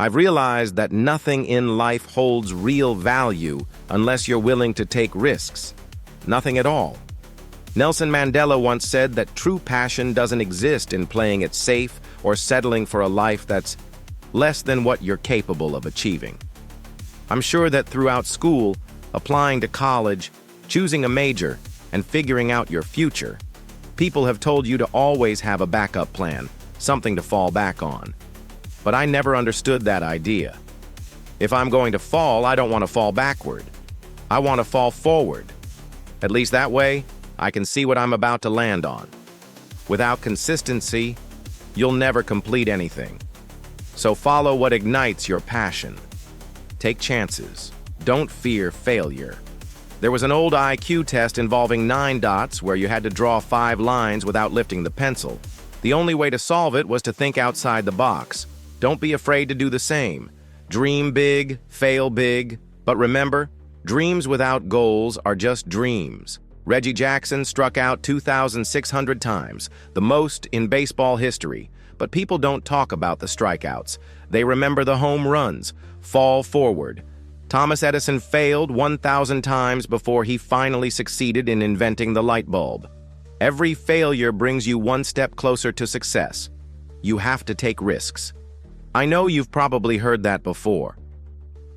I've realized that nothing in life holds real value unless you're willing to take risks. Nothing at all. Nelson Mandela once said that true passion doesn't exist in playing it safe or settling for a life that's less than what you're capable of achieving. I'm sure that throughout school, applying to college, choosing a major, and figuring out your future, people have told you to always have a backup plan, something to fall back on. But I never understood that idea. If I'm going to fall, I don't want to fall backward. I want to fall forward. At least that way, I can see what I'm about to land on. Without consistency, you'll never complete anything. So follow what ignites your passion. Take chances. Don't fear failure. There was an old IQ test involving 9 dots where you had to draw 5 lines without lifting the pencil. The only way to solve it was to think outside the box. Don't be afraid to do the same. Dream big, fail big. But remember, dreams without goals are just dreams. Reggie Jackson struck out 2,600 times, the most in baseball history. But people don't talk about the strikeouts. They remember the home runs. Fall forward. Thomas Edison failed 1,000 times before he finally succeeded in inventing the light bulb. Every failure brings you one step closer to success. You have to take risks. I know you've probably heard that before,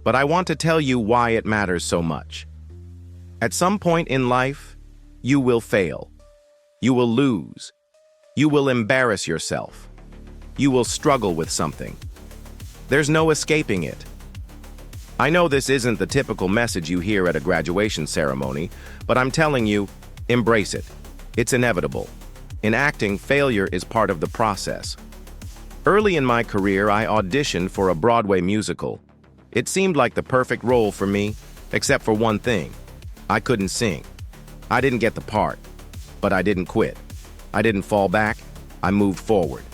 but I want to tell you why it matters so much. At some point in life, you will fail. You will lose. You will embarrass yourself. You will struggle with something. There's no escaping it. I know this isn't the typical message you hear at a graduation ceremony, but I'm telling you, embrace it. It's inevitable. In acting, failure is part of the process. Early in my career, I auditioned for a Broadway musical. It seemed like the perfect role for me, except for one thing. I couldn't sing. I didn't get the part, but I didn't quit. I didn't fall back. I moved forward.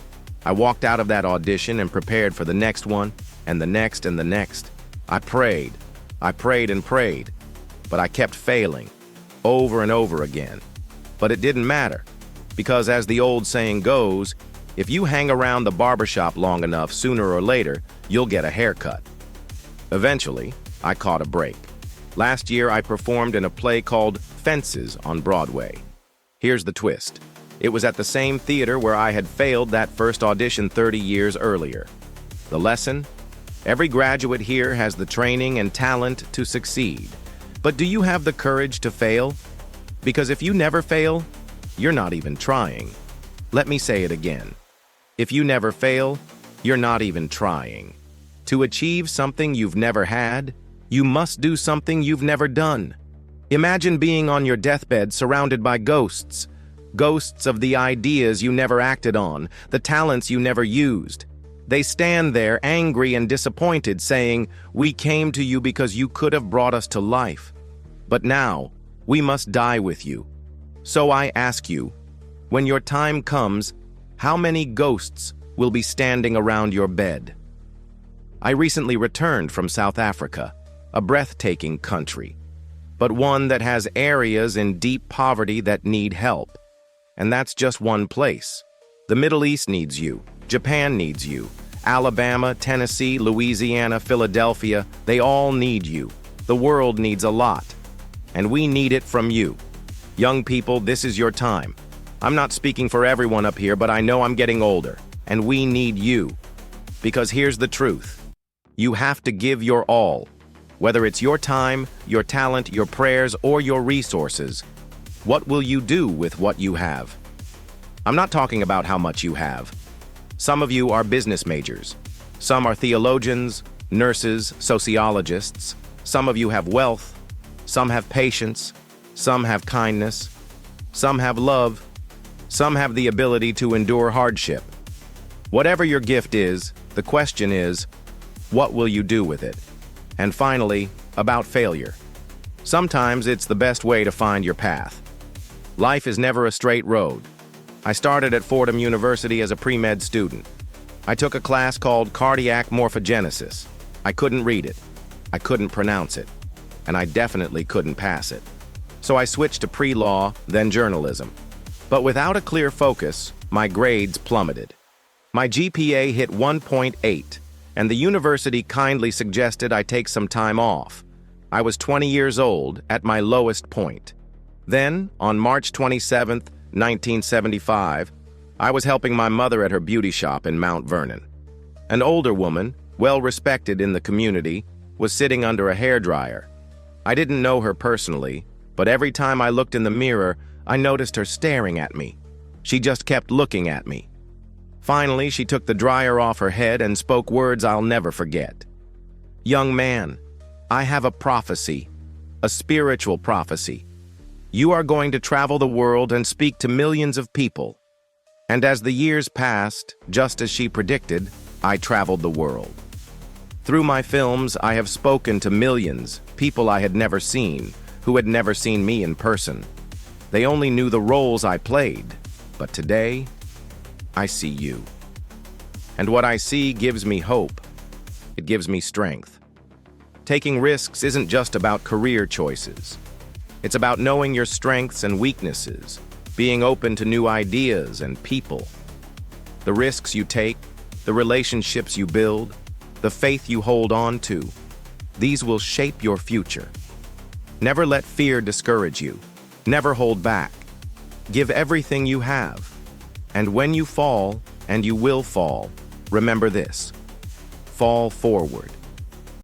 I walked out of that audition and prepared for the next one, and the next and the next. I prayed and prayed, but I kept failing, over and over again. But it didn't matter, because as the old saying goes, if you hang around the barbershop long enough, sooner or later, you'll get a haircut. Eventually, I caught a break. Last year, I performed in a play called Fences on Broadway. Here's the twist. It was at the same theater where I had failed that first audition 30 years earlier. The lesson? Every graduate here has the training and talent to succeed. But do you have the courage to fail? Because if you never fail, you're not even trying. Let me say it again. If you never fail, you're not even trying. To achieve something you've never had, you must do something you've never done. Imagine being on your deathbed surrounded by ghosts. Ghosts of the ideas you never acted on, the talents you never used. They stand there angry and disappointed, saying, "We came to you because you could have brought us to life. But now, we must die with you." So I ask you, when your time comes, how many ghosts will be standing around your bed? I recently returned from South Africa, a breathtaking country, but one that has areas in deep poverty that need help. And that's just one place. The Middle East needs you. Japan needs you. Alabama, Tennessee, Louisiana, Philadelphia, they all need you. The world needs a lot. And we need it from you. Young people, this is your time. I'm not speaking for everyone up here, but I know I'm getting older. And we need you. Because here's the truth. You have to give your all. Whether it's your time, your talent, your prayers, or your resources. What will you do with what you have? I'm not talking about how much you have. Some of you are business majors. Some are theologians, nurses, sociologists. Some of you have wealth. Some have patience. Some have kindness. Some have love. Some have the ability to endure hardship. Whatever your gift is, the question is, what will you do with it? And finally, about failure. Sometimes it's the best way to find your path. Life is never a straight road. I started at Fordham University as a pre-med student. I took a class called Cardiac Morphogenesis. I couldn't read it. I couldn't pronounce it. And I definitely couldn't pass it. So I switched to pre-law, then journalism. But without a clear focus, my grades plummeted. My GPA hit 1.8, and the university kindly suggested I take some time off. I was 20 years old, at my lowest point. Then, on March 27, 1975, I was helping my mother at her beauty shop in Mount Vernon. An older woman, well respected in the community, was sitting under a hairdryer. I didn't know her personally, but every time I looked in the mirror, I noticed her staring at me. She just kept looking at me. Finally, she took the dryer off her head and spoke words I'll never forget. "Young man, I have a prophecy, a spiritual prophecy. You are going to travel the world and speak to millions of people." And as the years passed, just as she predicted, I traveled the world. Through my films, I have spoken to millions, people I had never seen, who had never seen me in person. They only knew the roles I played, but today, I see you. And what I see gives me hope. It gives me strength. Taking risks isn't just about career choices. It's about knowing your strengths and weaknesses, being open to new ideas and people. The risks you take, the relationships you build, the faith you hold on to, these will shape your future. Never let fear discourage you. Never hold back. Give everything you have. And when you fall, and you will fall, remember this: fall forward.